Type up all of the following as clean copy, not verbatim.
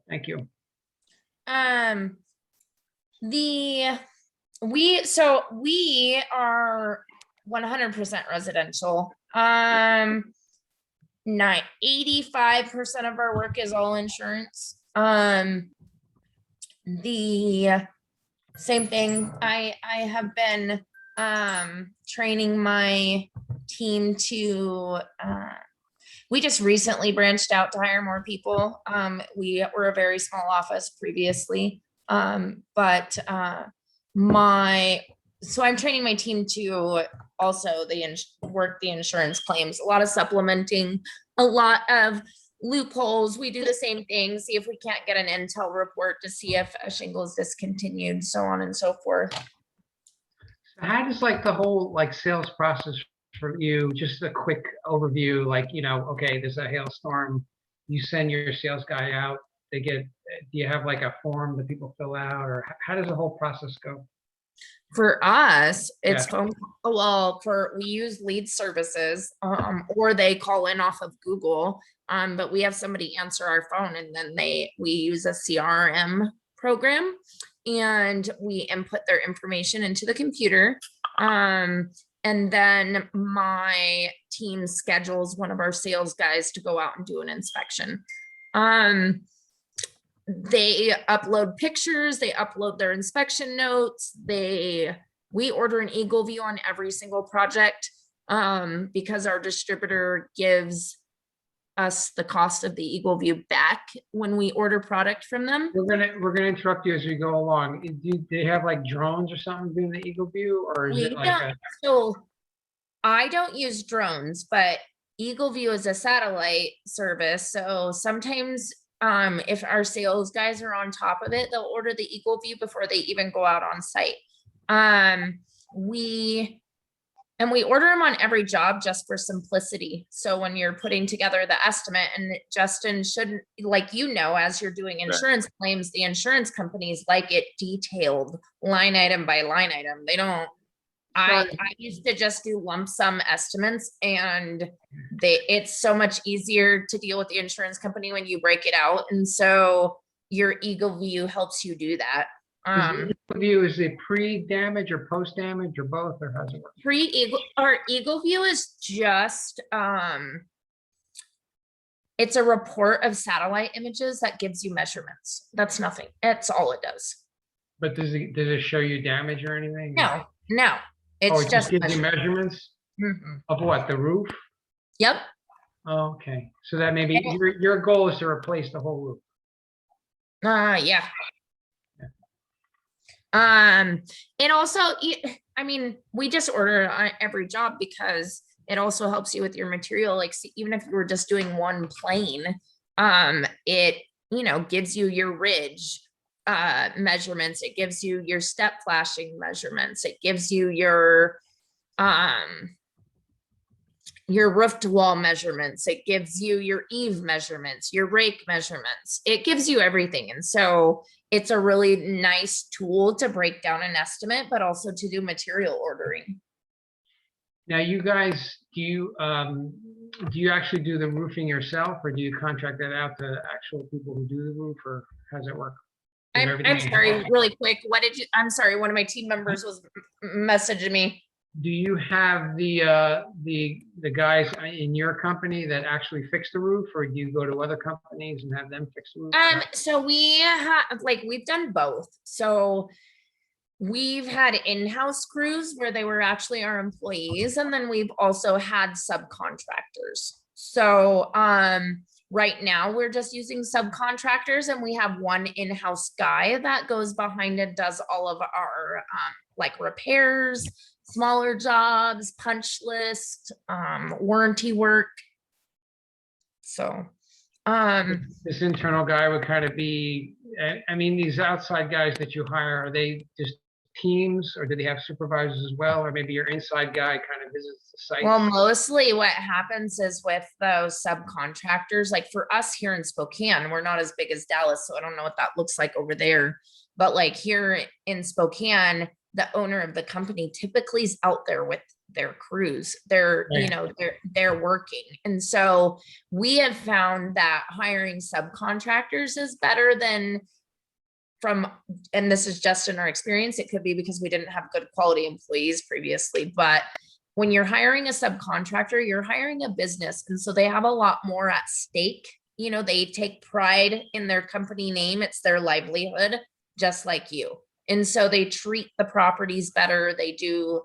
Thank you. Um, we are 100% residential. 85% of our work is all insurance. The same thing. I have been training my team to we just recently branched out to hire more people. We were a very small office previously. But so I'm training my team to also work the insurance claims, a lot of supplementing, a lot of loopholes. We do the same thing, see if we can't get an intel report to see if a shingle is discontinued, so on and so forth. How does like the whole like sales process for you, just a quick overview, like, okay, there's a hailstorm, you send your sales guy out, do you have like a form that people fill out, or how does the whole process go? For us, it's phone. Well, we use lead services, or they call in off of Google. But we have somebody answer our phone, and then we use a CRM program, and we input their information into the computer. And then my team schedules one of our sales guys to go out and do an inspection. They upload pictures, they upload their inspection notes, we order an Eagle View on every single project, because our distributor gives us the cost of the Eagle View back when we order product from them. We're gonna interrupt you as we go along. Do they have like drones or something doing the Eagle View, or is it like so I don't use drones, but Eagle View is a satellite service, so sometimes if our sales guys are on top of it, they'll order the Eagle View before they even go out on site. We order them on every job just for simplicity. So when you're putting together the estimate, and Justin shouldn't, like, as you're doing insurance claims, the insurance companies like it detailed line item by line item. They don't. I used to just do lump sum estimates, and it's so much easier to deal with the insurance company when you break it out. And so your Eagle View helps you do that. Eagle View, is it pre-damage or post-damage or both, or how's it work? Our Eagle View is just it's a report of satellite images that gives you measurements. That's nothing. That's all it does. But does it show you damage or anything? No. It just gives you measurements of what, the roof? Yep. Oh, okay, so that maybe your goal is to replace the whole roof. Yeah. And also, I mean, we just order on every job because it also helps you with your material. Like, even if you were just doing one plane, it gives you your ridge measurements, it gives you your step flashing measurements, it gives you your roof to wall measurements, it gives you your eave measurements, your rake measurements, it gives you everything. And so it's a really nice tool to break down an estimate, but also to do material ordering. Now, you guys, do you actually do the roofing yourself, or do you contract that out to actual people who do the roof, or how does it work? I'm sorry, really quick. I'm sorry, one of my team members was messaging me. Do you have the guys in your company that actually fix the roof, or do you go to other companies and have them fix the roof? So we've done both. So we've had in-house crews where they were actually our employees, and then we've also had subcontractors. So right now we're just using subcontractors, and we have one in-house guy that goes behind and does all of our like repairs, smaller jobs, punch list, warranty work. So this internal guy would kind of be, I mean, these outside guys that you hire, are they just teams, or do they have supervisors as well, or maybe your inside guy kind of visits the site? Well, mostly what happens is with those subcontractors, like for us here in Spokane, we're not as big as Dallas, so I don't know what that looks like over there. But like here in Spokane, the owner of the company typically is out there with their crews. They're, you Right. know, they're working. And so we have found that hiring subcontractors is better than from, and this is just in our experience, it could be because we didn't have good quality employees previously, but when you're hiring a subcontractor, you're hiring a business. And so they have a lot more at stake. You know, they take pride in their company name. It's their livelihood, just like you. And so they treat the properties better. They do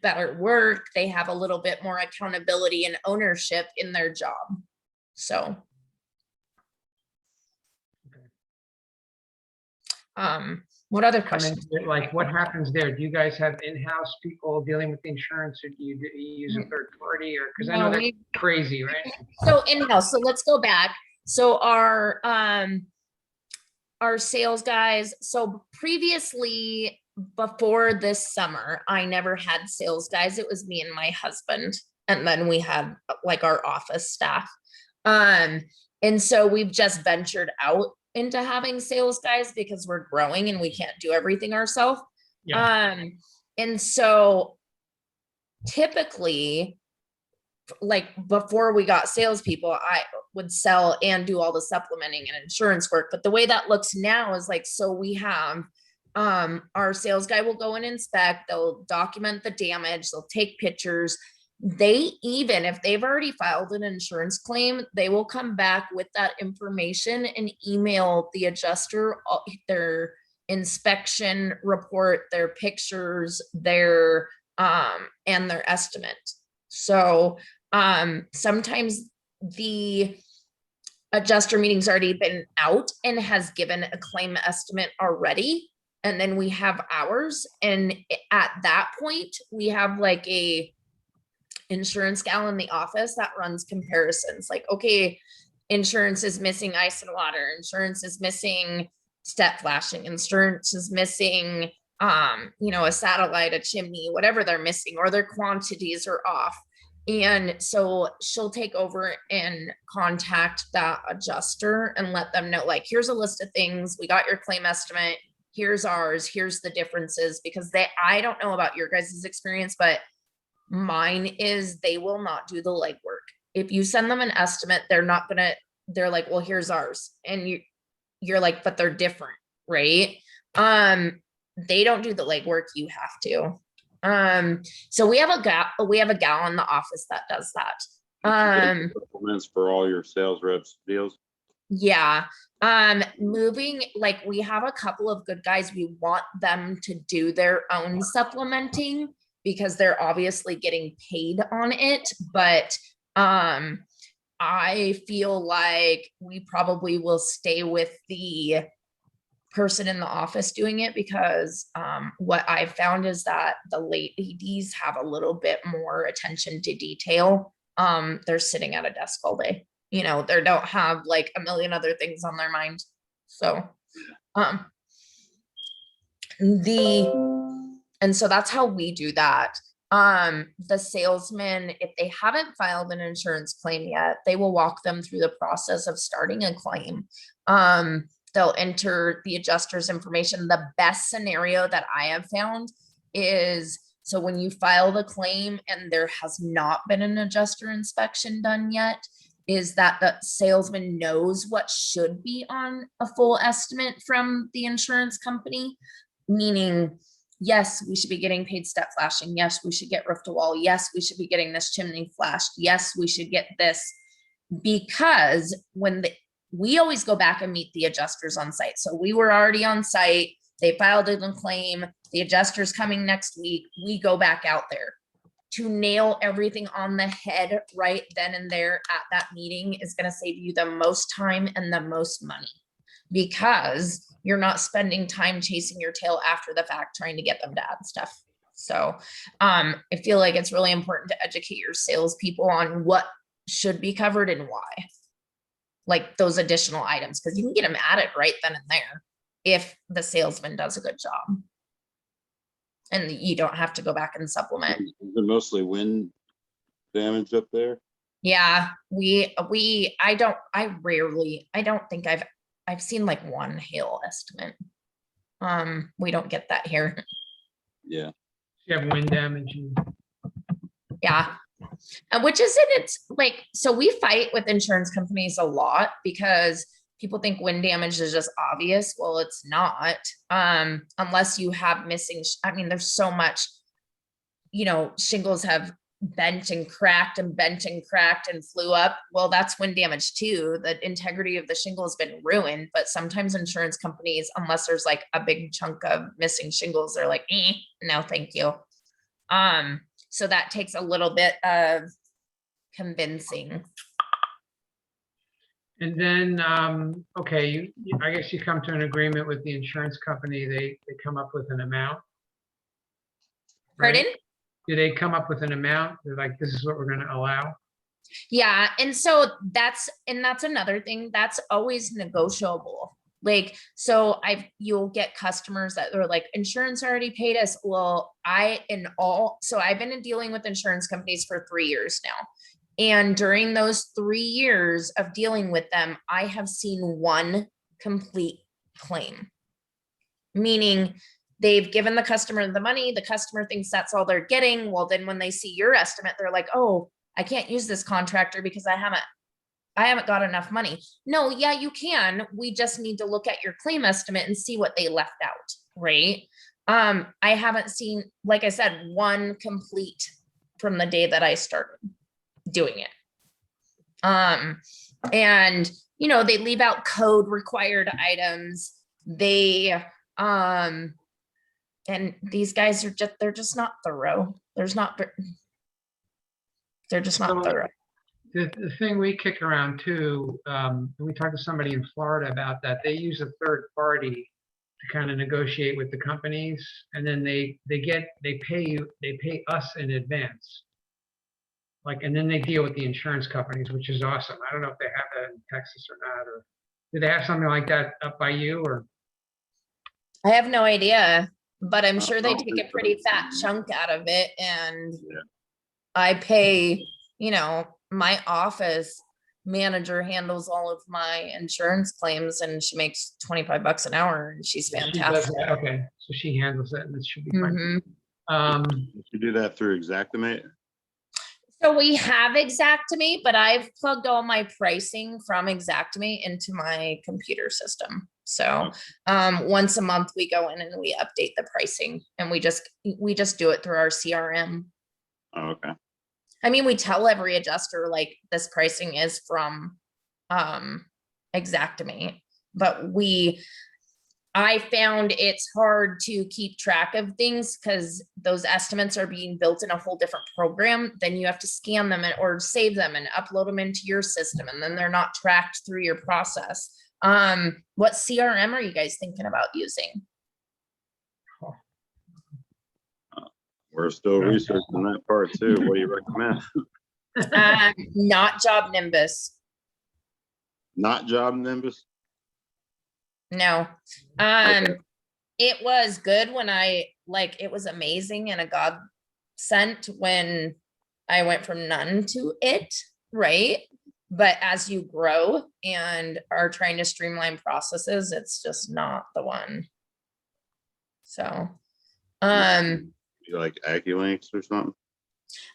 better work. They have a little bit more accountability and ownership in their job. So. What other And then, questions? like, what happens there? Do you guys have in-house people dealing with the insurance, or do you use a third party, or, because I know No, that's we, crazy, right? so in-house, so let's go back. So our sales guys, so previously, before this summer, I never had sales guys. It was me and my husband. And then we had like our office staff. And so we've just ventured out into having sales guys because we're growing and we can't do everything ourselves. Yeah. And so typically, like before we got salespeople, I would sell and do all the supplementing and insurance work. But the way that looks now is like, so we have our sales guy will go and inspect, they'll document the damage, they'll take pictures. They, even if they've already filed an insurance claim, they will come back with that information and email the adjuster their inspection report, their pictures, their and their estimate. So sometimes the adjuster meeting's already been out and has given a claim estimate already. And then we have ours. And at that point, we have like a insurance gal in the office that runs comparisons. Like, okay, insurance is missing ice and water. Insurance is missing step flashing. Insurance is missing, you know, a satellite, a chimney, whatever they're missing, or their quantities are off. And so she'll take over and contact that adjuster and let them know, like, here's a list of things. We got your claim estimate. Here's ours. Here's the differences, because I don't know about your guys' experience, but mine is they will not do the legwork. If you send them an estimate, they're like, well, here's ours. And you're like, but they're different, right? They don't do the legwork, you have to. So we have a gal in the office that does that. Supplements for all your sales reps deals. Yeah. Moving, like, we have a couple of good guys. We want them to do their own supplementing because they're obviously getting paid on it. But I feel like we probably will stay with the person in the office doing it, because what I've found is that the ladies have a little bit more attention to detail. They're sitting at a desk all day. You know, they don't have like a million other things on their mind. So, and so that's how we do that. The salesman, if they haven't filed an insurance claim yet, they will walk them through the process of starting a claim. They'll enter the adjuster's information. The best scenario that I have found is, so when you file the claim and there has not been an adjuster inspection done yet, is that the salesman knows what should be on a full estimate from the insurance company, meaning, yes, we should be getting paid step flashing. Yes, we should get roof to wall. Yes, we should be getting this chimney flashed. Yes, we should get this, because we always go back and meet the adjusters on site. So we were already on site. They filed a claim. The adjuster's coming next week. We go back out there. To nail everything on the head right then and there at that meeting is going to save you the most time and the most money, because you're not spending time chasing your tail after the fact trying to get them to add stuff. So I feel like it's really important to educate your salespeople on what should be covered and why, like those additional items, because you can get them added right then and there if the salesman does a good job. And you don't have to go back and supplement. Is it mostly wind damage up there? Yeah, I don't think I've seen like one hail estimate. We don't get that here. Yeah. You have wind damage and Yeah. Which isn't it's like, so we fight with insurance companies a lot because people think wind damage is just obvious. Well, it's not. Unless you have missing, I mean, there's so much, shingles have bent and cracked and bent and cracked and flew up. Well, that's wind damage too. The integrity of the shingle has been ruined, but sometimes insurance companies, unless there's like a big chunk of missing shingles, they're like, no, thank you. So that takes a little bit of convincing. And then, okay, I guess you come to an agreement with the insurance company, they come up with an amount. right? Pardon? Do they come up with an amount? They're like, this is what we're gonna allow? Yeah, and so that's another thing that's always negotiable. Like, so you'll get customers that are like, insurance already paid us. Well, so I've been dealing with insurance companies for 3 years now. And during those 3 years of dealing with them, I have seen one complete claim. Meaning they've given the customer the money, the customer thinks that's all they're getting. Well, then when they see your estimate, they're like, oh, I can't use this contractor because I haven't got enough money. No, yeah, you can. We just need to look at your claim estimate and see what they left out, right? I haven't seen, like I said, one complete from the day that I started doing it. And they leave out code required items. They, and these guys they're just not thorough. They're just not So- thorough. The thing we kick around too, we talked to somebody in Florida about that. They use a third party to kind of negotiate with the companies, and then they pay us in advance. Like, and then they deal with the insurance companies, which is awesome. I don't know if they have that in Texas or not, or do they have something like that up by you, or? I have no idea, but I'm sure they don't take think a so. pretty fat chunk out of it, and Yeah. I pay, my office manager handles all of my insurance claims, and she makes $25 an hour, and she's She does fantastic. that, okay, so she handles it, and it should be fine. Mhm. Did you do that through Xactimate? So we have Xactimate, but I've plugged all my pricing from Xactimate into my computer system. So once a month we go in and we update the pricing, and we just do it through our CRM. Oh, okay. I mean, we tell every adjuster like this pricing is from Xactimate, but I found it's hard to keep track of things because those estimates are being built in a whole different program. Then you have to scan them or save them and upload them into your system, and then they're not tracked through your process. What CRM are you guys thinking about using? We're still researching that part too. What do you recommend? Not Job Nimbus. Not Job Nimbus? No. Okay. It was good when it was amazing and a godsend when I went from none to it, right? But as you grow and are trying to streamline processes, it's just not the one. So, You like AccuLinks or something?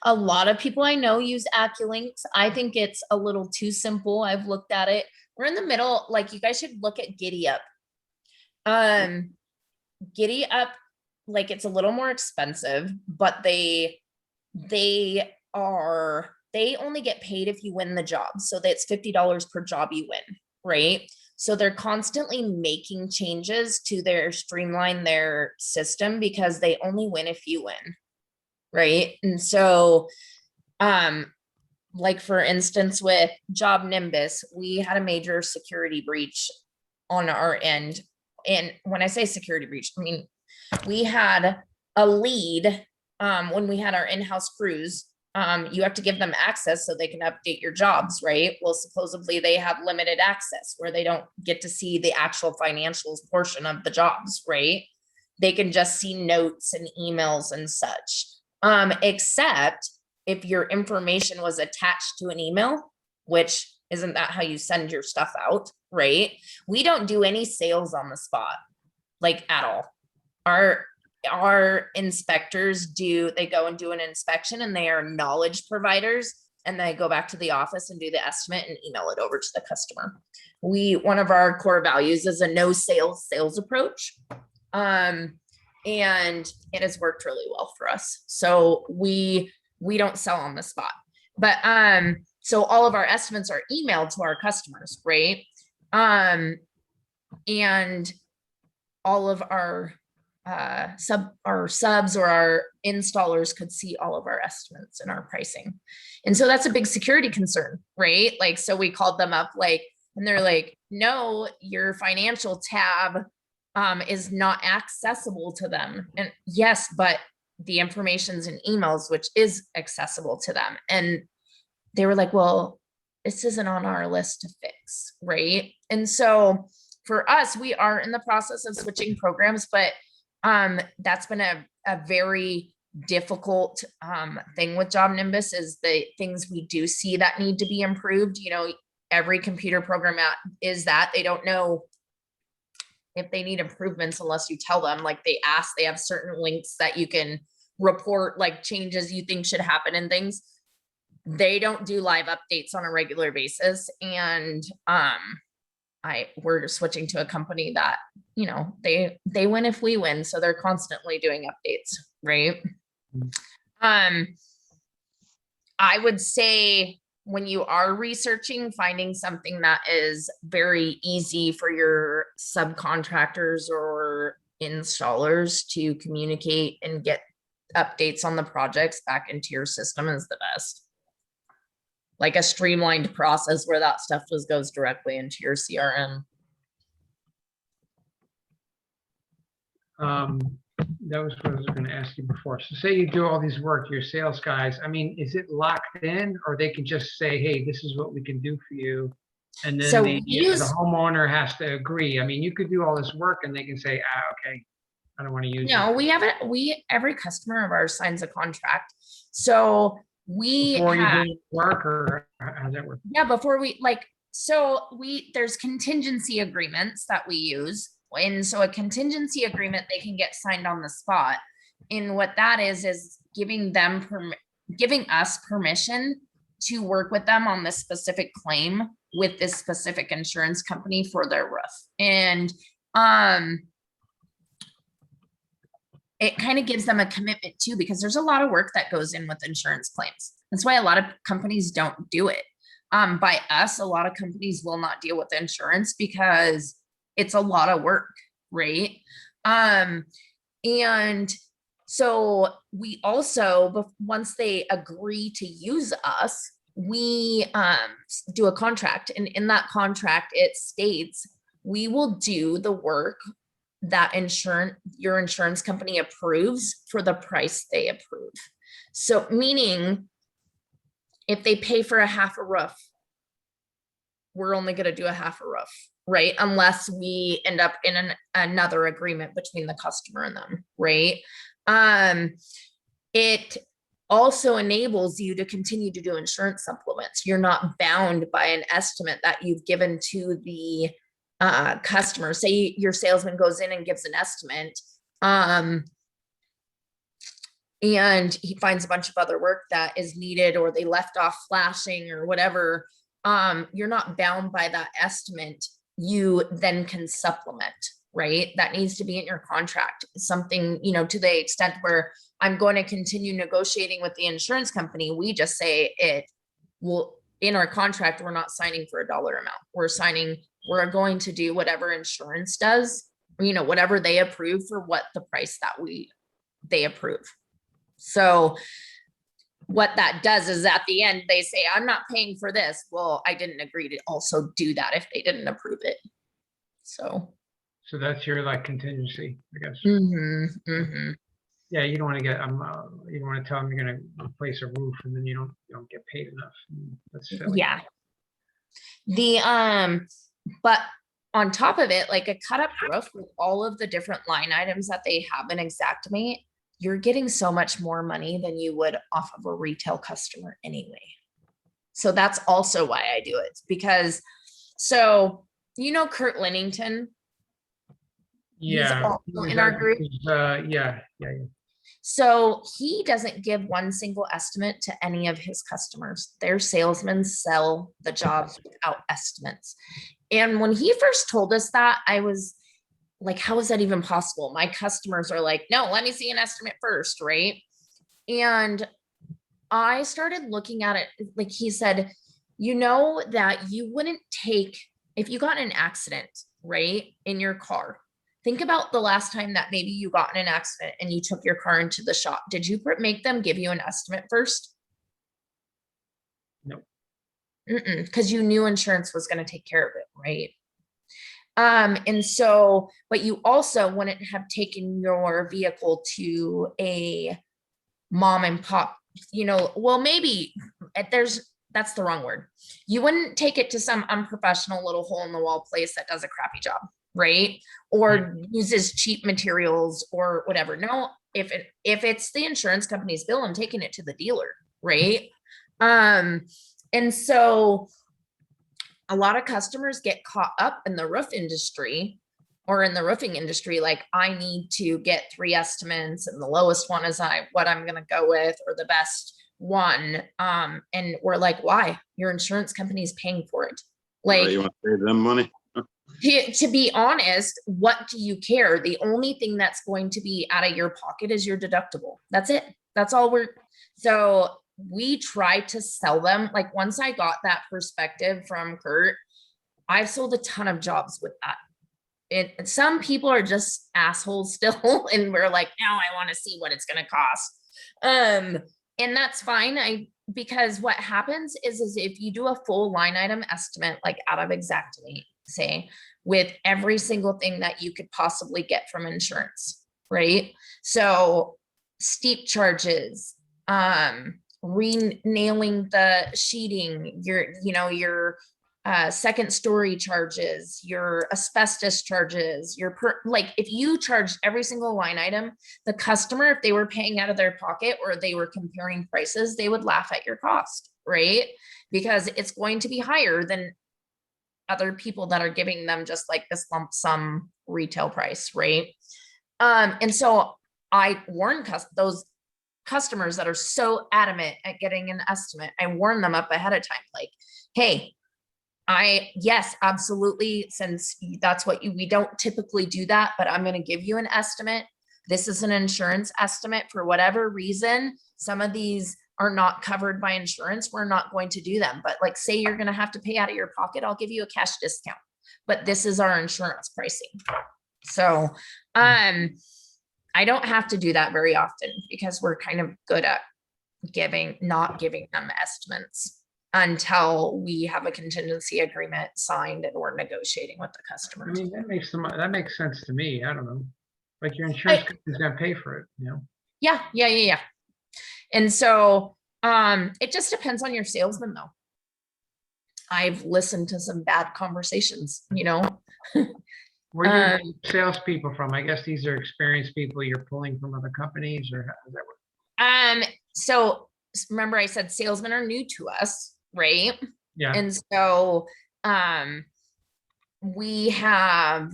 a lot of people I know use AccuLinks. I think it's a little too simple. I've looked at it. We're in the middle, like you guys should look at GiddyUp. GiddyUp, like it's a little more expensive, but they only get paid if you win the job. So that's $50 per job you win, right? So they're constantly making changes to streamline their system because they only win if you win, right? And so, like for instance, with Job Nimbus, we had a major security breach on our end. And when I say security breach, I mean, we had a lead when we had our in-house crews. You have to give them access so they can update your jobs, right? Well, supposedly they have limited access where they don't get to see the actual financials portion of the jobs, right? They can just see notes and emails and such. Except if your information was attached to an email, which isn't that how you send your stuff out, right? We don't do any sales on the spot, like at all. our inspectors they go and do an inspection, and they are knowledge providers, and they go back to the office and do the estimate and email it over to the customer. One of our core values is a no sales approach. And it has worked really well for us. So we don't sell on the spot, but, so all of our estimates are emailed to our customers, right? And all of our subs or our installers could see all of our estimates and our pricing. And so that's a big security concern, right? Like, so we called them up, like, and they're like, no, your financial tab is not accessible to them. And yes, but the information's in emails, which is accessible to them. And they were like, well, this isn't on our list to fix, right? And so for us, we are in the process of switching programs, but that's been a very difficult thing with Job Nimbus, is the things we do see that need to be improved. You know, every computer program is that they don't know if they need improvements unless you tell them. Like, they have certain links that you can report, like changes you think should happen and things. They don't do live updates on a regular basis. And we're switching to a company that, you know, they win if we win. So they're constantly doing updates, right? I would say when you are researching, finding something that is very easy for your subcontractors or installers to communicate and get updates on the projects back into your system is the best. Like a streamlined process where that stuff just goes directly into your CRM. That was what I was gonna ask you before. So say you do all these work, your sales guys, I mean, is it locked in, or they can just say, hey, this is what we can do for you? And then So the use- homeowner has to agree. I mean, you could do all this work and they can say, okay, I don't want to use No, it. every customer of ours signs a contract. So Before you do work, or how does that work? yeah, before there's contingency agreements that we use. And so a contingency agreement, they can get signed on the spot. And what that is giving us permission to work with them on this specific claim with this specific insurance company for their roof. And it kind of gives them a commitment too, because there's a lot of work that goes in with insurance claims. That's why a lot of companies don't do it. By us, a lot of companies will not deal with insurance because it's a lot of work, right? And so we also, once they agree to use us, we do a contract. And in that contract, it states we will do the work that your insurance company approves for the price they approve. So meaning if they pay for a half a roof, we're only going to do a half a roof, right? Unless we end up in another agreement between the customer and them, right? It also enables you to continue to do insurance supplements. You're not bound by an estimate that you've given to the customer. Say your salesman goes in and gives an estimate, and he finds a bunch of other work that is needed, or they left off flashing or whatever. You're not bound by that estimate. You then can supplement, right? That needs to be in your contract. Something, to the extent where I'm going to continue negotiating with the insurance company, we just say it will, in our contract, we're not signing for a dollar amount. We're going to do whatever insurance does, whatever they approve for what the price that they approve. So what that does is at the end, they say, I'm not paying for this. Well, I didn't agree to also do that if they didn't approve it. So that's your contingency, I guess. Yeah, you don't want to get you don't want to tell them you're going to replace a roof and then you don't get paid enough. That's silly. Yeah. But on top of it, like a cut up roof with all of the different line items that they have in Xactimate, you're getting so much more money than you would off of a retail customer anyway. So that's also why I do it, because Kurt Linnington, Yeah. also he was in our at- group. Yeah. So he doesn't give one single estimate to any of his customers. Their salesmen sell the jobs without estimates. And when he first told us that, I was like, how is that even possible? My customers are like, no, let me see an estimate first, right? And I started looking at it, like he said, you know, that you wouldn't take, if you got in an accident, right, in your car, think about the last time that maybe you got in an accident and you took your car into the shop. Did you make them give you an estimate first? Nope. Because you knew insurance was going to take care of it, right? And so, but you also wouldn't have taken your vehicle to a mom and pop, you know, well, maybe that's the wrong word. You wouldn't take it to some unprofessional little hole in the wall place that does a crappy job, right? Or uses cheap materials or whatever. No, if it's the insurance company's bill, I'm taking it to the dealer, right? And so a lot of customers get caught up in the roof industry or in the roofing industry, like I need to get 3 estimates and the lowest one is what I'm going to go with, or the best one. And we're like, why? Your insurance company is paying for it. Like, You want to save them money? to be honest, what do you care? The only thing that's going to be out of your pocket is your deductible. That's it. That's all so we try to sell them. Like once I got that perspective from Kurt, I've sold a ton of jobs with that. Some people are just assholes still, and we're like, no, I want to see what it's going to cost. And that's fine. Because what happens is if you do a full line item estimate, like out of Xactimate, say, with every single thing that you could possibly get from insurance, right? So steep charges, renailing the sheeting, your second story charges, your asbestos charges, like if you charged every single line item, the customer, if they were paying out of their pocket or they were comparing prices, they would laugh at your cost, right? Because it's going to be higher than other people that are giving them just like this lump sum retail price, right? And so I warn those customers that are so adamant at getting an estimate, I warn them up ahead of time, like, hey, yes, absolutely. Since that's what we don't typically do that, but I'm going to give you an estimate. This is an insurance estimate. For whatever reason, some of these are not covered by insurance. We're not going to do them. But like, say you're going to have to pay out of your pocket, I'll give you a cash discount, but this is our insurance pricing. So, I don't have to do that very often because we're kind of good at not giving them estimates until we have a contingency agreement signed and we're negotiating with the I customer. mean, that makes sense to me. I don't know. Like your insurance company's gonna pay for it, you know? Yeah. And so, it just depends on your salesman though. I've listened to some bad conversations, you know? Where are you getting salespeople from? I guess these are experienced people you're pulling from other companies, or how does that work? So remember I said salesmen are new to us, right? Yeah, And so, we have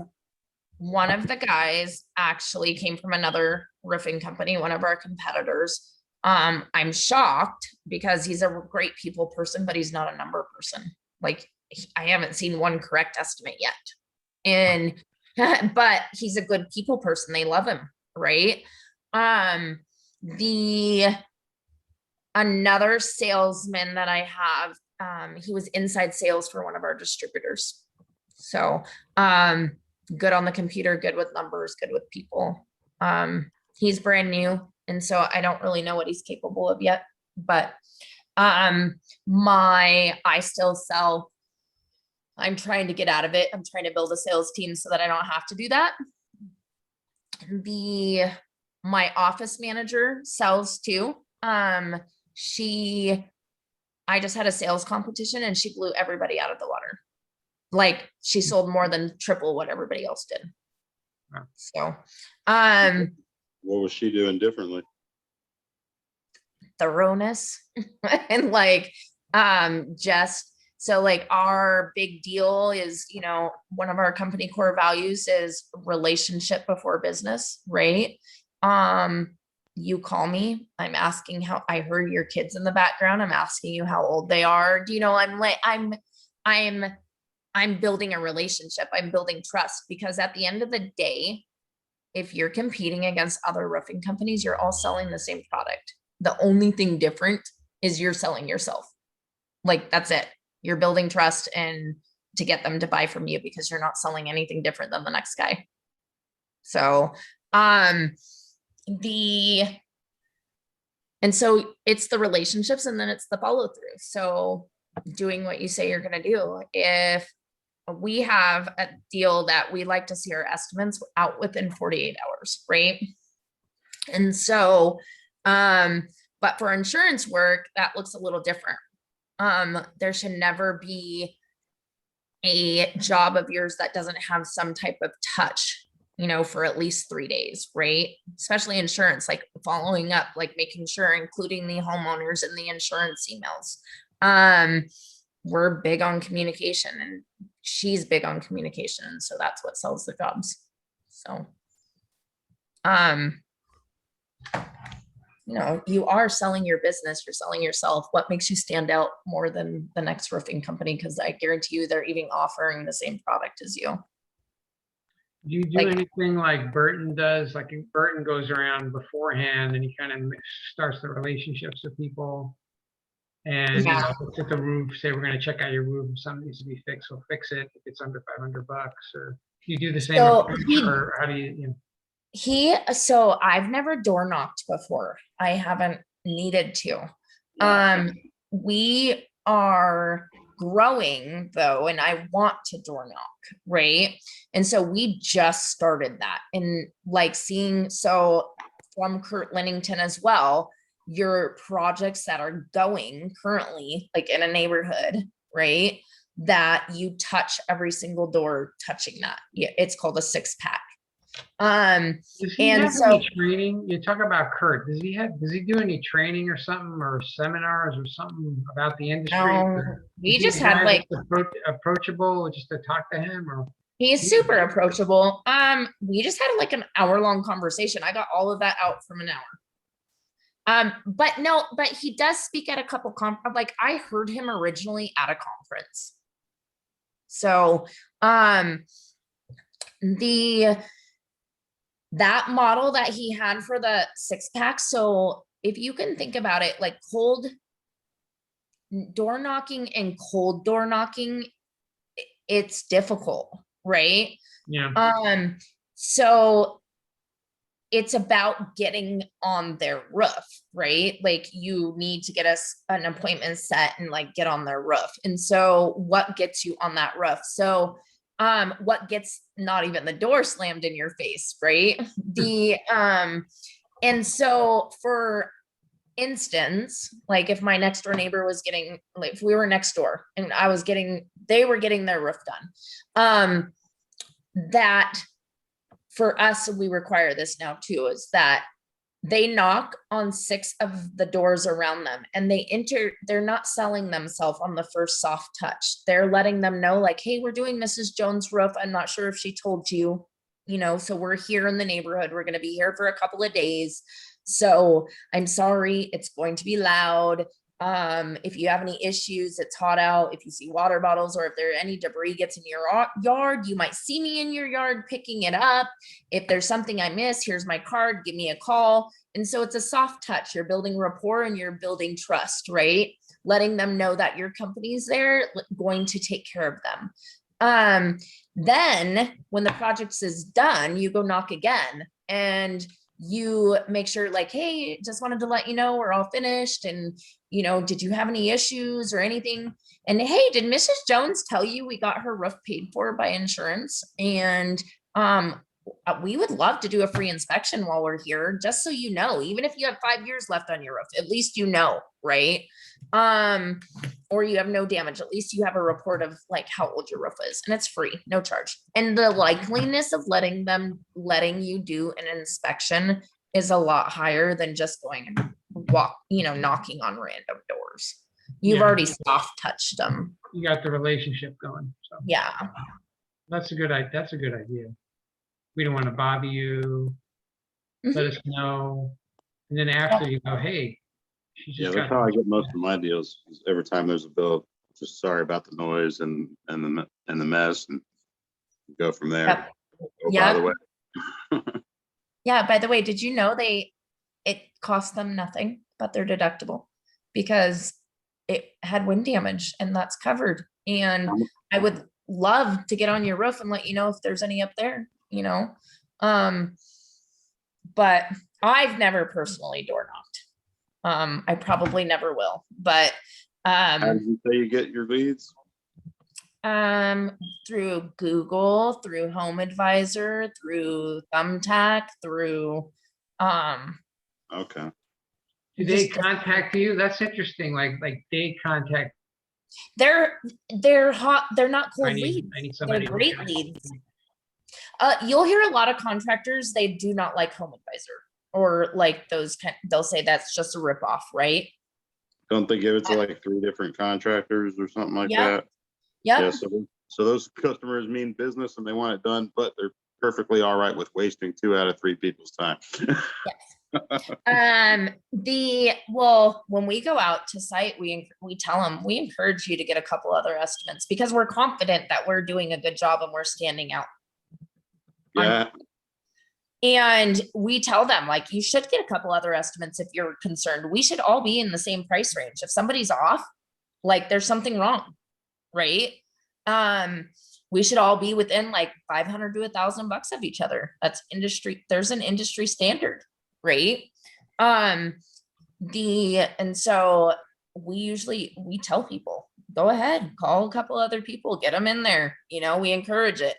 one of the guys actually came from another roofing company, one of our competitors. I'm shocked because he's a great people person, but he's not a number person. Like I haven't seen one correct estimate yet. And, but he's a good people person. They love him. Right. Another salesman that I have, he was inside sales for one of our distributors. So, good on the computer, good with numbers, good with people. He's brand new. And so I don't really know what he's capable of yet, but, I still sell. I'm trying to get out of it. I'm trying to build a sales team so that I don't have to do that. My office manager sells too. I just had a sales competition and she blew everybody out of the water. Like she sold more than triple what everybody else did. Wow. So, What was she doing differently? thoroughness and like, just So like our big deal is, you know, one of our company core values is relationship before business, right? You call me, I'm asking how, I heard your kids in the background. I'm asking you how old they are. Do you know, I'm building a relationship. I'm building trust, because at the end of the day, if you're competing against other roofing companies, you're all selling the same product. The only thing different is you're selling yourself. Like, that's it. You're building trust and to get them to buy from you, because you're not selling anything different than the next guy. So, and so it's the relationships, and then it's the follow through. So doing what you say you're going to do. If we have a deal that we like to see our estimates out within 48 hours, right? And so, but for insurance work, that looks a little different. There should never be a job of yours that doesn't have some type of touch, you know, for at least 3 days, right? Especially insurance, like following up, like making sure, including the homeowners in the insurance emails. We're big on communication, and she's big on communication. So that's what sells the jobs. So, you know, you are selling your business, you're selling yourself. What makes you stand out more than the next roofing company? Because I guarantee you they're even offering the same product as you. Do you do Like- anything like Burton does? Like Burton goes around beforehand and he kind of starts the relationships with people. And you Yeah. know, looks at the roof, say we're going to check out your roof. If something needs to be fixed, we'll fix it. If it's under $500, or you do the same So approach, he- or how do you know? So I've never door knocked before. I haven't needed to. We are growing though, and I want to door knock, right? And so we just started that, and like seeing, so from Kurt Lennington as well, your projects that are going currently, like in a neighborhood, right? That you touch every single door touching that. Yeah, it's called a 6-pack. Does he And have so- any training? You talk about Kurt. Does he do any training or something, or seminars or something about the industry? No, Or we is he just a had guy like, that's approachable just to talk to him, or he's super approachable. We just had like an hour-long conversation. I got all of that out from an hour. But no, but he does speak at a couple like I heard him originally at a conference. So, that model that he had for the 6-pack. So if you can think about it, like cold door knocking and cold door knocking, it's difficult, right? yeah, So it's about getting on their roof, right? Like you need to get us an appointment set and like get on their roof. And so what gets you on that roof? So what gets not even the door slammed in your face, right? And so for instance, like if my next door neighbor was getting, like if we were next door and they were getting their roof done, that for us, we require this now too, is that they knock on 6 of the doors around them, and they're not selling themselves on the first soft touch. They're letting them know like, hey, we're doing Mrs. Jones' roof. I'm not sure if she told you, you know, so we're here in the neighborhood. We're going to be here for a couple of days. So I'm sorry, it's going to be loud. If you have any issues, it's hot out. If you see water bottles, or if there any debris gets in your yard, you might see me in your yard picking it up. If there's something I miss, here's my card, give me a call. And so it's a soft touch. You're building rapport and you're building trust, right? Letting them know that your company's there, going to take care of them. Then when the project is done, you go knock again, and you make sure like, hey, just wanted to let you know we're all finished. And, you know, did you have any issues or anything? And hey, did Mrs. Jones tell you we got her roof paid for by insurance? And we would love to do a free inspection while we're here, just so you know, even if you have 5 years left on your roof, at least you know, right? Or you have no damage, at least you have a report of like how old your roof is, and it's free, no charge. And the likeliness of letting you do an inspection is a lot higher than just going and knocking on random doors. You've Yeah. already soft touched them, you got the relationship going, so Yeah. that's a good idea. We don't want to bother you, let us know, and then after you go, hey, she Yeah, just that's got. how I get most of my deals. Is every time there's a bill, just sorry about the noise and the mess, and go from there. Yep. Oh, by Yep. the way, Yeah, by the way, did you know it cost them nothing but their deductible because it had wind damage and that's covered. And I would love to get on your roof and let you know if there's any up there, you know? But I've never personally door knocked. I probably never will, but how did you say you get your leads? through Google, through Home Advisor, through Thumbtack, through Okay. Do they just- contact you? That's interesting, like they contact, they're hot, they're not I cold need, leads. I need They're somebody. great leads. You'll hear a lot of contractors, they do not like Home Advisor or like those kind, they'll say that's just a ripoff, right? Don't they give it to like 3 different contractors or something like Yeah. that? Yeah, Yep. so those customers mean business and they want it done, but they're perfectly all right with wasting 2 out of 3 people's time. Well, when we go out to site, we tell them, we encourage you to get a couple other estimates because we're confident that we're doing a good job and we're standing out. Yeah, And we tell them, like, you should get a couple other estimates if you're concerned. We should all be in the same price range. If somebody's off, like there's something wrong, right? We should all be within like 500 to $1,000 of each other. That's industry, there's an industry standard, right? And so we tell people, go ahead, call a couple other people, get them in there. We encourage it.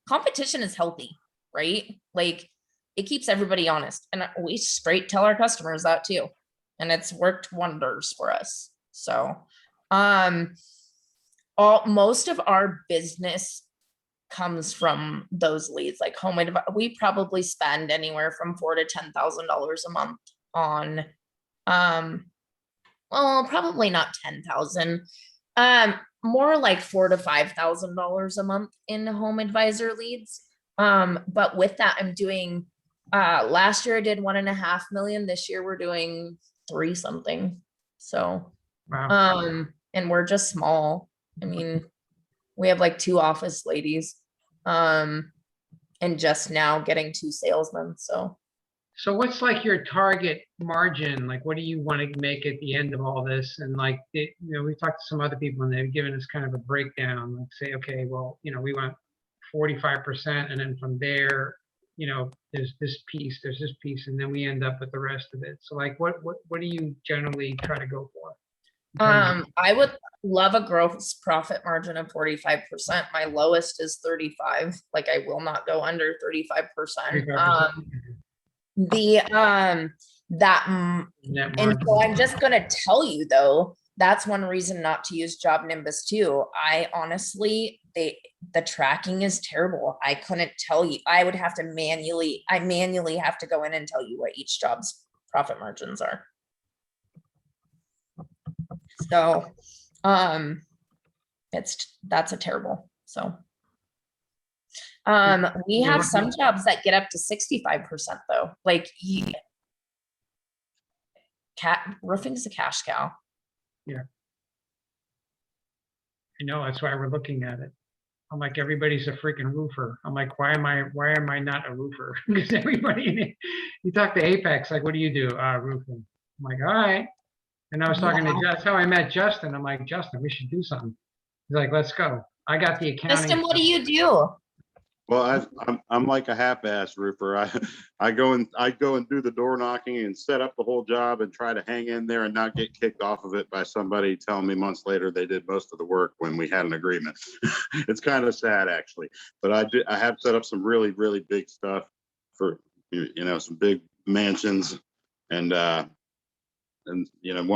Competition is healthy, right? Like it keeps everybody honest. And we straight tell our customers that too. And it's worked wonders for us. So, most of our business comes from those leads, like we probably spend anywhere from $4,000 to $10,000 a month on, well, probably not 10,000, more like $4,000 to $5,000 a month in Home Advisor leads. But with that, I'm doing, last year I did 1.5 million. This year we're doing 3 something. So, Wow. and we're just small. I mean, we have like 2 office ladies, and just now getting 2 salesmen. So what's like your target margin? Like, what do you want to make at the end of all this? And like, we've talked to some other people and they've given us kind of a breakdown, like say, okay, well, we want 45%. And then from there, there's this piece, and then we end up with the rest of it. So like, what do you generally try to go for? I would love a gross profit margin of 45%. My lowest is 35. Like I will not go under 35%. 35%. And so I'm just gonna tell you though, that's one reason not to use Job Nimbus 2. I honestly, the tracking is terrible. I couldn't tell you. I would have to manually have to go in and tell you what each job's profit margins are. So, that's a terrible. So, we have some jobs that get up to 65% though. Like roofing's a cash cow. Yeah. I know, that's why we're looking at it. I'm like, everybody's a freaking roofer. I'm like, why am I not a roofer? Because everybody, you talk to Apex, like, what do you do? Roofing. I'm like, all right. And I was talking to, that's how I met Justin. I'm like, Justin, we should do something. He's like, let's go. I got the accounting. Justin, what do you do? well, I'm like a half-ass roofer. I go and do the door knocking and set up the whole job and try to hang in there and not get kicked off of it by somebody telling me months later they did most of the work when we had an agreement. It's kind of sad actually, but I have set up some really, really big stuff for, some big mansions, and one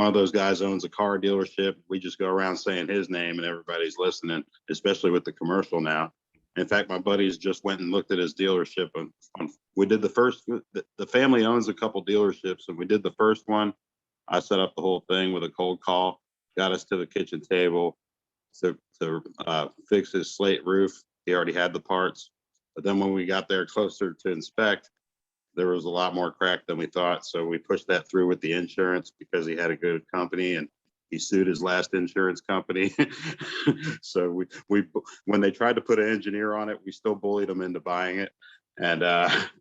of those guys owns a car dealership. We just go around saying his name and everybody's listening, especially with the commercial now. In fact, my buddies just went and looked at his dealership. We did the first, the family owns a couple dealerships, and we did the first one. I set up the whole thing with a cold call, got us to the kitchen table, to fix his slate roof. He already had the parts, but then when we got there closer to inspect, there was a lot more crack than we thought. So we pushed that through with the insurance because he had a good company and he sued his last insurance company. So we when they tried to put an engineer on it, we still bullied him into buying it. And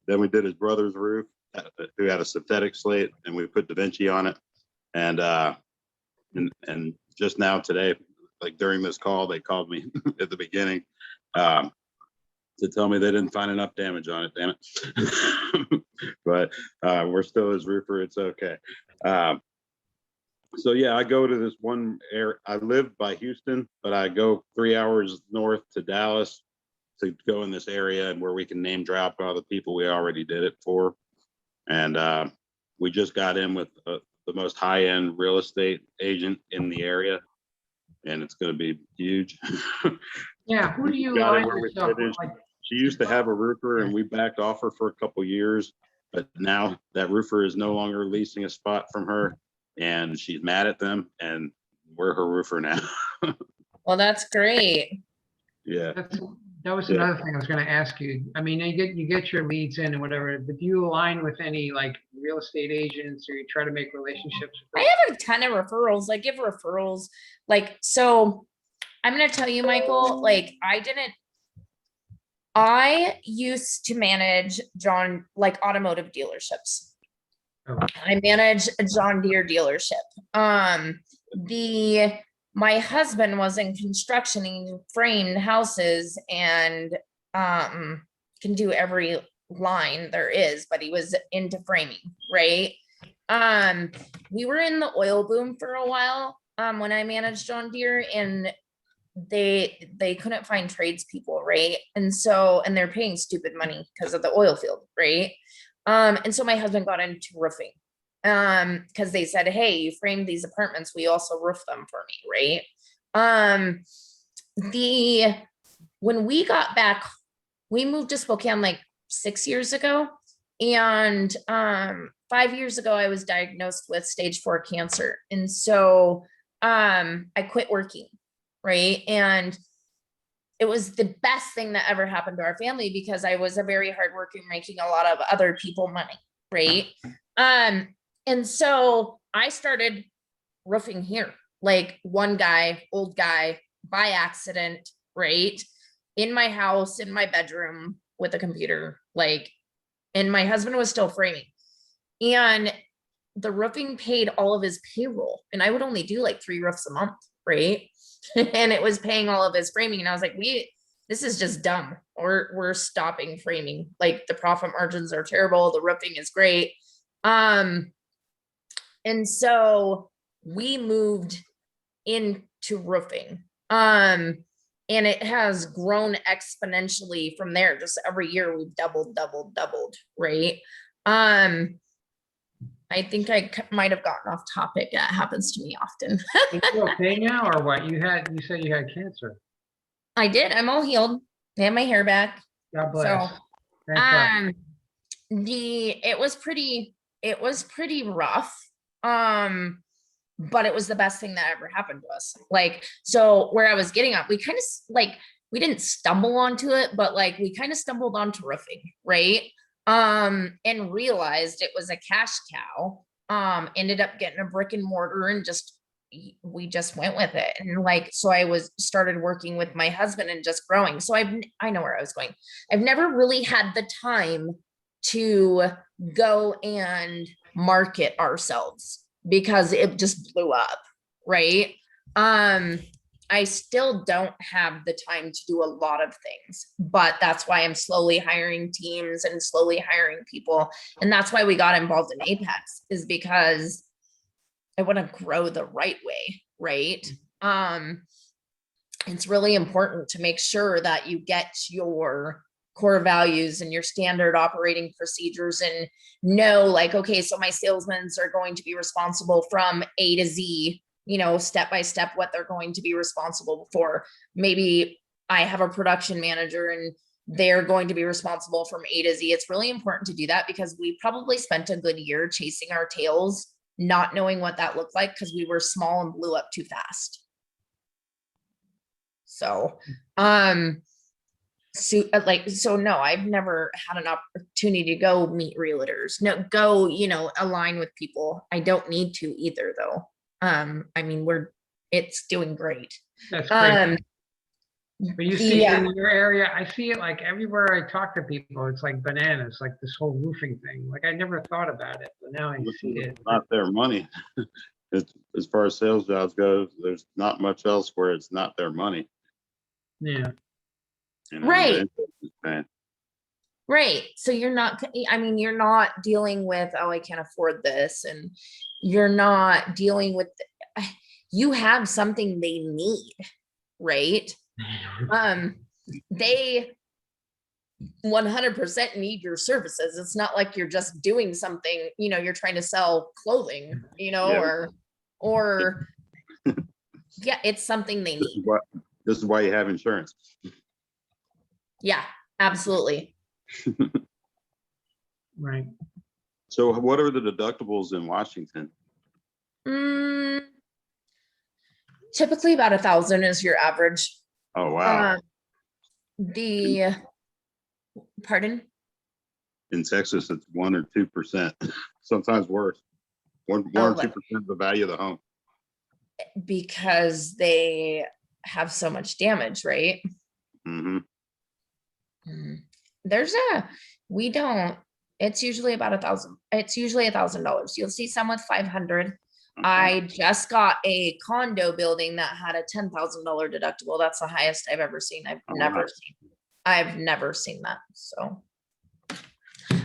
then we did his brother's roof, who had a synthetic slate, and we put Da Vinci on it. And just now today, like during this call, they called me at the beginning to tell me they didn't find enough damage on it, damn it. But we're still his roofer, it's okay. So yeah, I go to this one area. I live by Houston, but I go 3 hours north to Dallas to go in this area and where we can name drop all the people we already did it for. And we just got in with the most high-end real estate agent in the area, and it's going to be huge. Yeah, who do you Got it line where we yourself finished. like? She used to have a roofer and we backed off her for a couple years, but now that roofer is no longer leasing a spot from her and she's mad at them and we're her roofer now. Well, that's great. Yeah. That was Yeah. another thing I was gonna ask you. I mean, you get your leads in and whatever, but do you align with any like real estate agents or you try to make relationships with I have a ton of referrals. I give referrals. Like, so I'm going to tell you, Michael, like I used to manage automotive dealerships. Oh. I manage a John Deere dealership. My husband was in construction, he framed houses and can do every line there is, but he was into framing, right? We were in the oil boom for a while when I managed John Deere, and they couldn't find tradespeople, right? And they're paying stupid money because of the oil field, right? And so my husband got into roofing because they said, hey, you framed these apartments, we also roof them for me, right? When we got back, we moved to Spokane like 6 years ago, and 5 years ago I was diagnosed with stage 4 cancer, and so I quit working, right? And it was the best thing that ever happened to our family because I was a very hardworking, making a lot of other people money, right? And so I started roofing here, like one guy, old guy, by accident, right? In my house, in my bedroom with a computer, and my husband was still framing. And the roofing paid all of his payroll, and I would only do like 3 roofs a month, right? And it was paying all of his framing. And I was like, this is just dumb. We're stopping framing. Like the profit margins are terrible. The roofing is great. And so we moved into roofing. And it has grown exponentially from there. Just every year we've doubled, right? I think I might have gotten off topic. That happens to me often. Are you okay now or what? You said you had cancer. I did. I'm all healed. I have my hair back. God bless. So, Thank God. it was pretty rough. But it was the best thing that ever happened to us. So where I was getting at, we kind of we didn't stumble onto it, but we kind of stumbled onto roofing, right? And realized it was a cash cow, ended up getting a brick and mortar and we just went with it. And so I started working with my husband and just growing. So I know where I was going. I've never really had the time to go and market ourselves because it just blew up, right? I still don't have the time to do a lot of things, but that's why I'm slowly hiring teams and slowly hiring people. And that's why we got involved in Apex, is because I want to grow the right way, right? It's really important to make sure that you get your core values and your standard operating procedures and know okay, so my salesmen are going to be responsible from A to Z, step by step what they're going to be responsible for. Maybe I have a production manager and they're going to be responsible from A to Z. It's really important to do that because we probably spent a good year chasing our tails, not knowing what that looked like because we were small and blew up too fast. So, so no, I've never had an opportunity to go meet realtors. No, go, align with people. I don't need to either though. I mean, it's doing great. That's great. Um, But you see yeah. in your area, I see it like everywhere I talk to people, it's like bananas, like this whole roofing thing. Like I never thought about it, but now I see it. It's not their money. As far as sales jobs go, there's not much else where it's not their money. Yeah, Right. the interest is paying. Right. So you're not dealing with, oh, I can't afford this. And you're not dealing with, you have something they need, right? They 100% need your services. It's not like you're just doing something, you're trying to sell clothing, Yeah. or yeah, it's something they need. This is why you have insurance. Yeah, absolutely. right. So what are the deductibles in Washington? Typically about 1,000 is your average. Oh, wow. Pardon? In Texas, it's 1 or 2%, sometimes worse. One or 2% of the value of the home. Because they have so much damage, right? Mm-hmm. It's usually about 1,000. It's usually $1,000. You'll see some with 500. Okay. I just got a condo building that had a $10,000 deductible. That's the highest I've ever seen. I've never seen that. So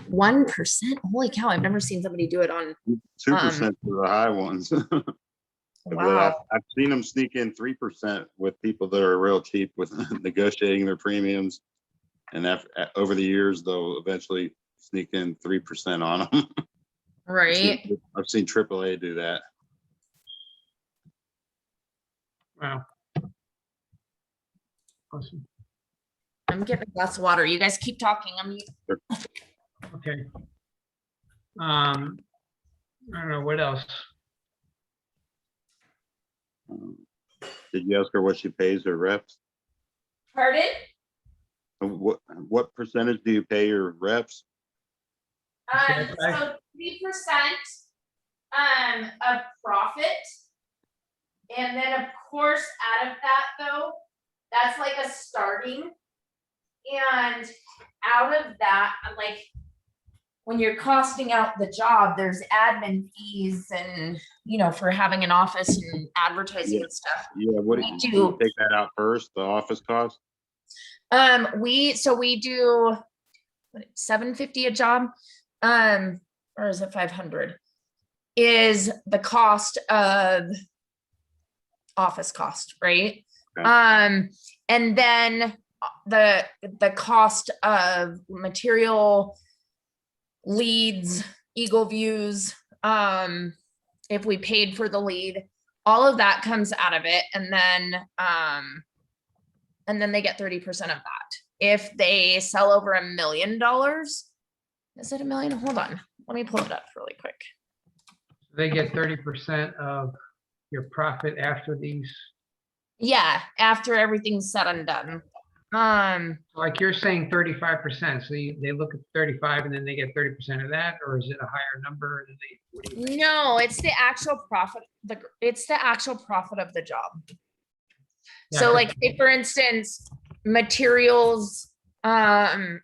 1%. Holy cow. I've never seen somebody do it on 2% for the high ones. wow. I've seen them sneak in 3% with people that are real cheap with negotiating their premiums. And over the years, they'll eventually sneak in 3% on them. Right. I've seen AAA do that. Wow. Awesome. I'm getting a glass of water. You guys keep talking. Okay. I don't know what else. Did you ask her what she pays her reps? Pardon? What percentage do you pay your reps? So 3% of profit. And then of course, out of that though, that's like a starting. And out of that, like when you're costing out the job, there's admin fees and, for having an office and advertising and stuff. Yeah, what do you take that out first, the office cost? We do $750 a job, or is it 500? Is the cost of office cost, right? Okay. And then the cost of material, leads, Eagle views, if we paid for the lead, all of that comes out of it. And then they get 30% of that. If they sell over $1 million, is it $1 million? Hold on. Let me pull it up really quick. They get 30% of your profit after these. Yeah, after everything's said and done. Like you're saying 35%. So they look at 35 and then they get 30% of that, or is it a higher number? No, it's the actual profit. It's the actual profit of the job. Yeah, So like say for instance, materials, and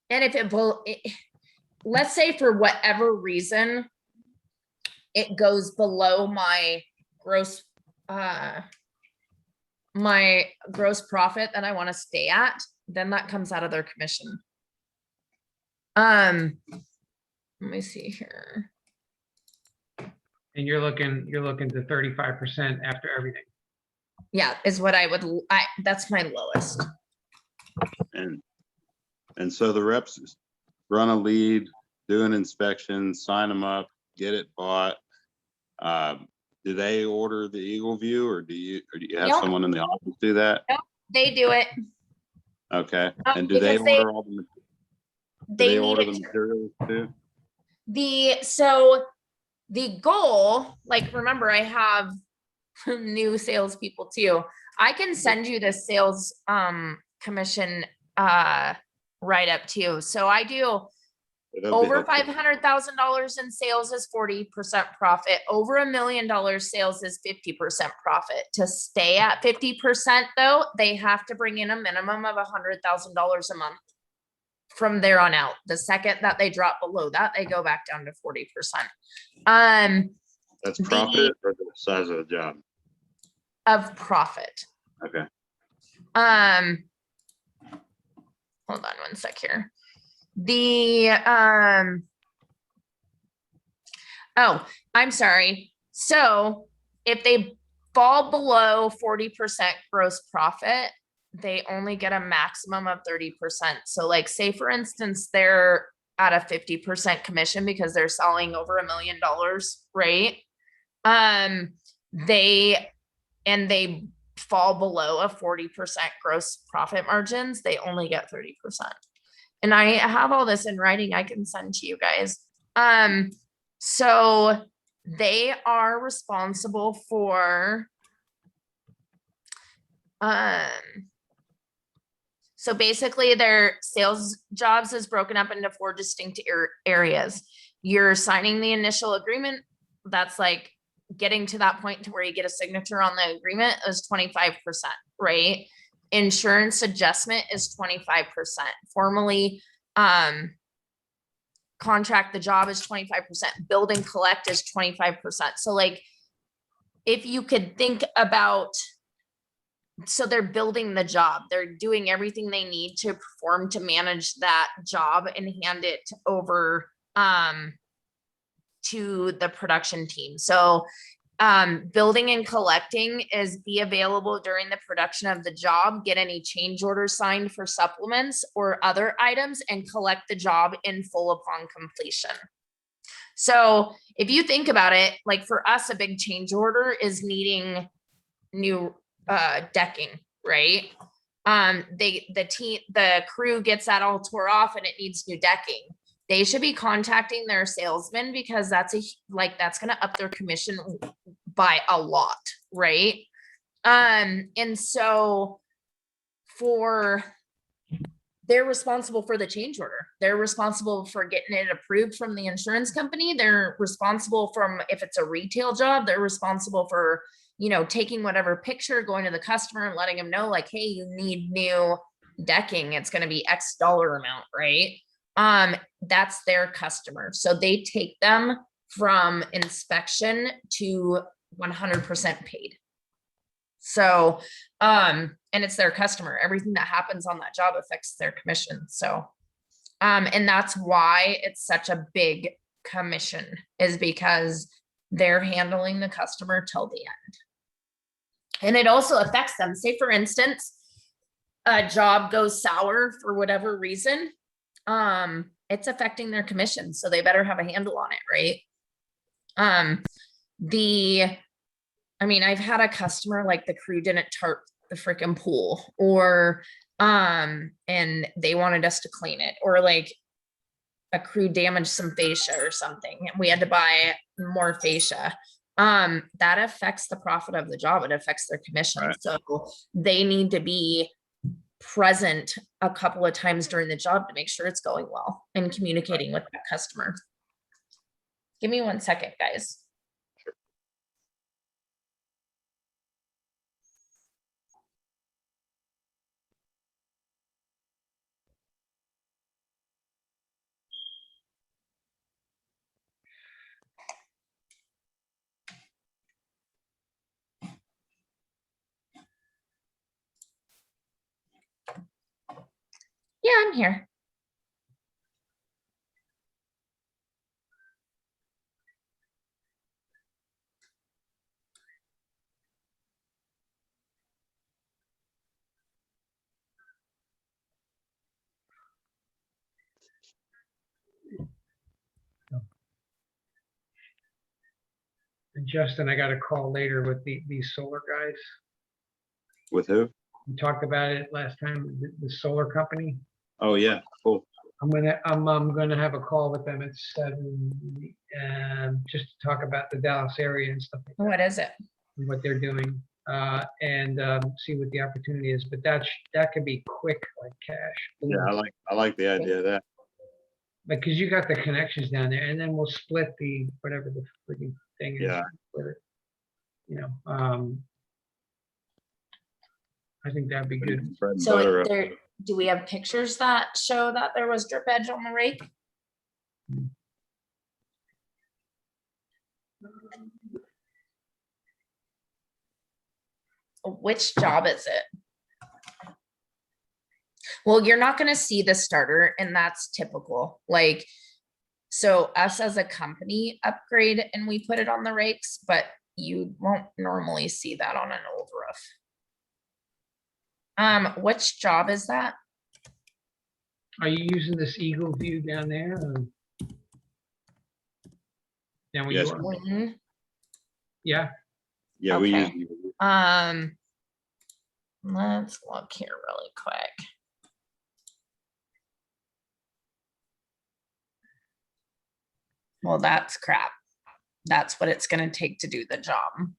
if let's say for whatever reason, it goes below my gross profit that I want to stay at, then that comes out of their commission. Let me see here. And you're looking to 35% after everything. Yeah, is what that's my lowest. And so the reps run a lead, do an inspection, sign them up, get it bought. Do they order the Eagle View, or do you have Nope. someone in the office do that? Nope, they do it. Okay. And do they order all the? They order the materials too? So the goal, like, remember, I have new salespeople too. I can send you the sales commission write up too. So I do That'd be over helpful. $500,000 in sales is 40% profit. Over $1 million sales is 50% profit. To stay at 50% though, they have to bring in a minimum of $100,000 a month. From there on out, the second that they drop below that, they go back down to 40%. That's the- profit or the size of the job? Of profit. Okay. Hold on one sec here. Oh, I'm sorry. So if they fall below 40% gross profit, they only get a maximum of 30%. So like say for instance, they're at a 50% commission because they're selling over $1 million, right? They fall below a 40% gross profit margins, they only get 30%. And I have all this in writing I can send to you guys. So they are responsible for, so basically their sales jobs is broken up into 4 distinct areas. You're signing the initial agreement. That's like getting to that point to where you get a signature on the agreement is 25%, right? Insurance adjustment is 25%. Formally, contract the job is 25%. Build and collect is 25%. So like, if you could think about, so they're building the job, they're doing everything they need to perform to manage that job and hand it over to the production team. So building and collecting is be available during the production of the job, get any change orders signed for supplements or other items, and collect the job in full upon completion. So if you think about it, like for us, a big change order is needing new decking, right? The crew gets that all tore off and it needs new decking. They should be contacting their salesman because that's going to up their commission by a lot, right? And so they're responsible for the change order. They're responsible for getting it approved from the insurance company. They're responsible if it's a retail job, they're responsible for, taking whatever picture, going to the customer and letting them know like, hey, you need new decking. It's going to be X dollar amount, right? That's their customer. So they take them from inspection to 100% paid. So, and it's their customer. Everything that happens on that job affects their commission. So, and that's why it's such a big commission, is because they're handling the customer till the end. And it also affects them. Say, for instance, a job goes sour for whatever reason. It's affecting their commission. So they better have a handle on it, right? I've had a customer, like the crew didn't tarp the freaking pool, or, and they wanted us to clean it, or like a crew damaged some fascia or something, and we had to buy more fascia. That affects the profit of the job. It affects their commission. Right. So they need to be present a couple of times during the job to make sure it's going well and communicating with that customer. Give me 1 second, guys. Yeah, I'm here. And Justin, I got a call later with these solar guys. With who? We talked about it last time, the solar company. Oh, yeah, cool. I'm gonna have a call with them at 7, just to talk about the Dallas area and stuff, like What is it? that, what they're doing. and see what the opportunity is, but that could be quick, like cash. Yeah, I like the idea of that. Because you got the connections down there, and then we'll split the, whatever the freaking thing is. Yeah. split it, You know, I think that'd be good. Bread and So butter up. there, do we have pictures that show that there was drip edge on the rake? Which job is it? Well, you're not gonna see the starter, and that's typical, like, so us as a company upgrade and we put it on the rakes, but you won't normally see that on an old roof. Which job is that? Are you using this Eagle view down there? Down where Yes. you are? Wing? Yeah, we Okay. use. Let's look here really quick. Well, that's crap. That's what it's gonna take to do the job.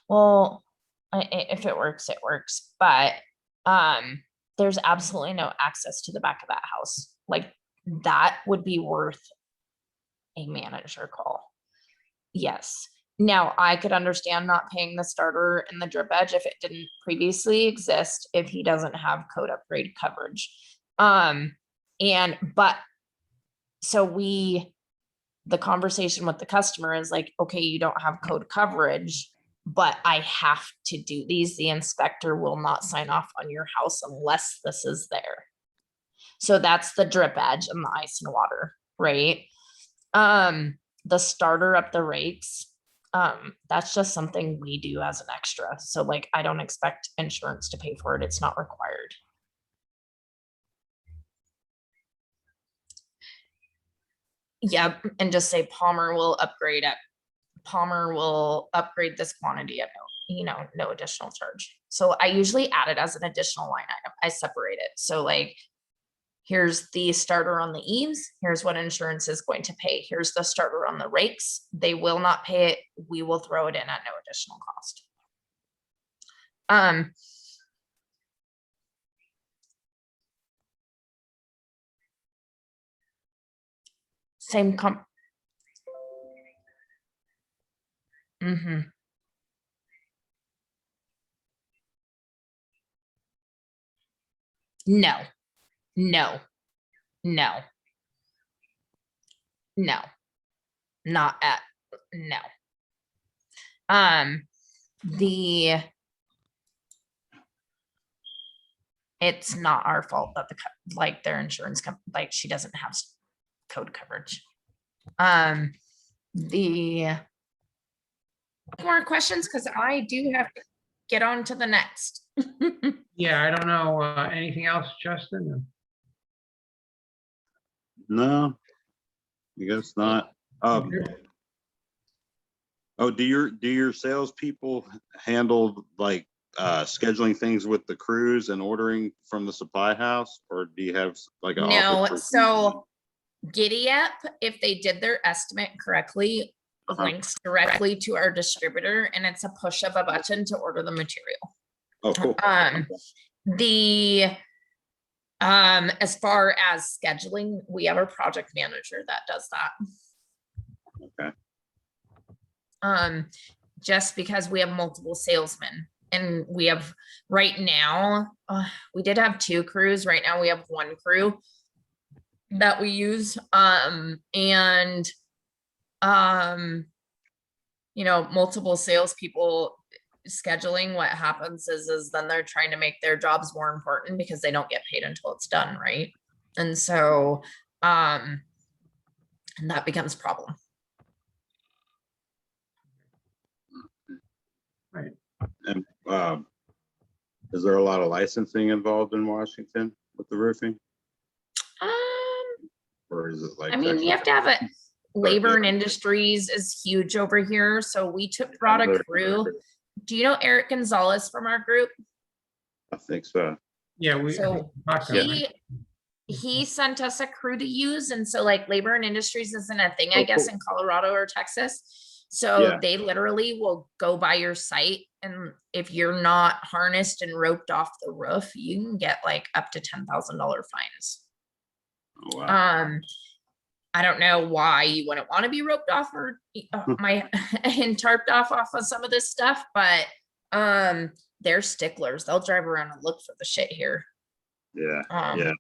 Well, if it works, it works, but, there's absolutely no access to the back of that house. Like, that would be worth a manager call. Yes. Now, I could understand not paying the starter and the drip edge if it didn't previously exist, if he doesn't have code upgrade coverage. So the conversation with the customer is like, okay, you don't have code coverage, but I have to do these. The inspector will not sign off on your house unless this is there. So that's the drip edge and the ice and water, right? The starter up the rakes, that's just something we do as an extra. So like, I don't expect insurance to pay for it. It's not required. Yep, and just say Palmer will upgrade it. Palmer will upgrade this quantity at no additional charge. So I usually add it as an additional line item. I separate it. So like, here's the starter on the eaves. Here's what insurance is going to pay. Here's the starter on the rakes. They will not pay it. We will throw it in at no additional cost. Same comp. No, no, no, no, not at, no. It's not our fault that like their insurance company, like she doesn't have code coverage. More questions, because I do have to get on to the next. Yeah, I don't know, anything else, Justin? No, I guess not. Oh, do your salespeople handle like scheduling things with the crews and ordering from the supply house, or do you have like an No, office? so Giddy Up, if they did their estimate correctly, links directly to our distributor, and it's a push of a button to order the material. Oh, cool. As far as scheduling, we have a project manager that does that. Okay. Just because we have multiple salesmen, and we have right now, we did have 2 crews. Right now we have 1 crew that we use. Multiple salespeople. scheduling, what happens is then they're trying to make their jobs more important because they don't get paid until it's done, right? And so, and that becomes a problem. And is there a lot of licensing involved in Washington with the roofing? Or is it like? I mean, you have to have it. Labor and Industries is huge over here, so we brought a crew. Do you know Eric Gonzalez from our group? I think so. Yeah, we. So talked to him, right? he sent us a crew to use, and so like Labor and Industries isn't a thing, I guess, in Colorado or Texas. So Yeah. they literally will go by your site, and if you're not harnessed and roped off the roof, you can get like up to $10,000 fines. Oh, wow. I don't know why you wouldn't want to be roped off or and tarped off of some of this stuff, but they're sticklers. They'll drive around and look for the shit here. Yeah. Yeah.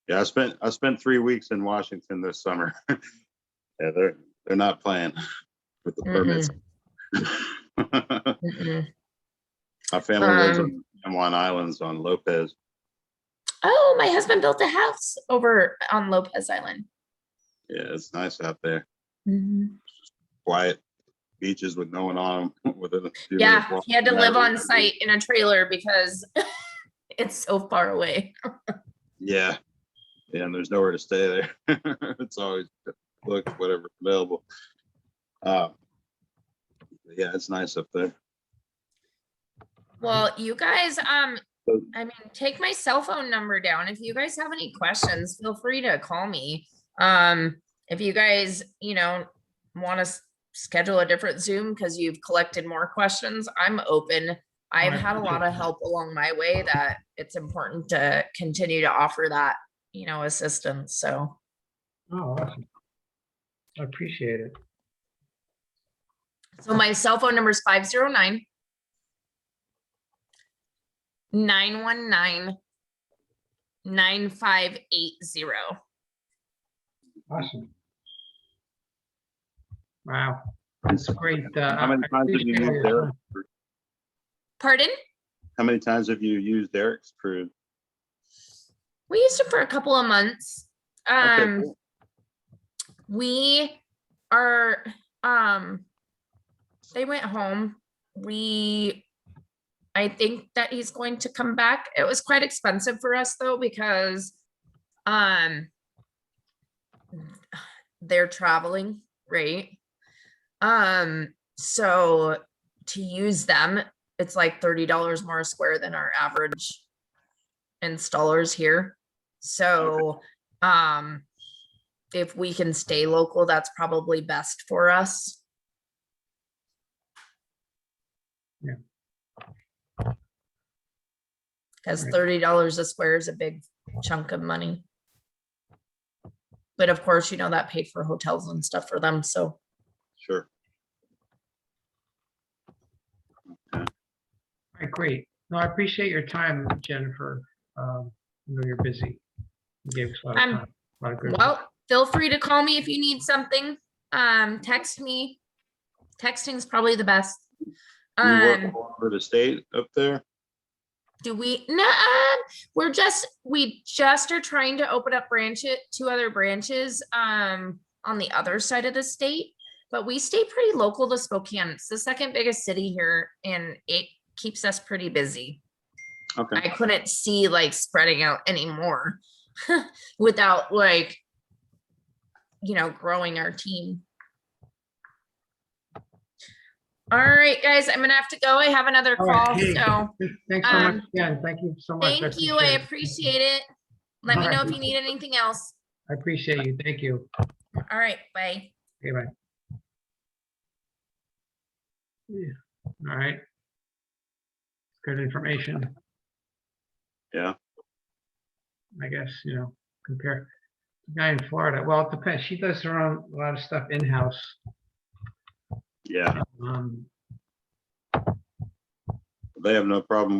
Yeah. I spent 3 weeks in Washington this summer. Yeah, they're not playing with the permits. My family lives on San Juan Islands on Lopez. Oh, my husband built a house over on Lopez Island. Yeah, it's nice out there. Quiet beaches with no one on them. Within a few Yeah, minutes walk he had to from live that. on site in a trailer because it's so far away. Yeah. Yeah, and there's nowhere to stay there. It's always look whatever's available. Yeah, it's nice up there. Well, you guys, I mean, take my cell phone number down. If you guys have any questions, feel free to call me. If you guys, want to schedule a different Zoom because you've collected more questions, I'm open. I've had a lot of help along my way that it's important to continue to offer that, assistance. So. Oh, awesome. I appreciate it. So my cell phone number is 509 919 9580. Awesome. Wow. That's great. How many times have you used Derek? Pardon? How many times have you used Derek's crew? We used it for a couple of months. Okay, cool. We are, they went home. I think that he's going to come back. It was quite expensive for us though, because, they're traveling, right? So to use them, it's like $30 more a square than our average installers here. So, if we can stay local, that's probably best for us. Yeah. Because Right. $30 a square is a big chunk of money. But of course, that paid for hotels and stuff for them, so. Sure. All right, great. No, I appreciate your time, Jennifer. I know you're busy. You gave us a lot of time. A lot of good. Well, feel free to call me if you need something. Text me. Texting's probably the best. You work all over the state up there? Do we? No, we just are trying to open up two other branches on the other side of the state, but we stay pretty local to Spokane. It's the second biggest city here, and it keeps us pretty busy. Okay. I couldn't see like spreading out anymore without like, growing our team. All right, guys, I'm gonna have to go. I have another All right, call, hey, so Thanks so much again. Thank you so much. thank you. I appreciate it. Let me All know right. if you need anything else. I appreciate you. Thank you. All right, bye. Okay, bye. Yeah. All right. Good information, Yeah. I guess, compare the guy in Florida. Well, it depends. She does her own, a lot of stuff in-house. Yeah. Um, They have no problem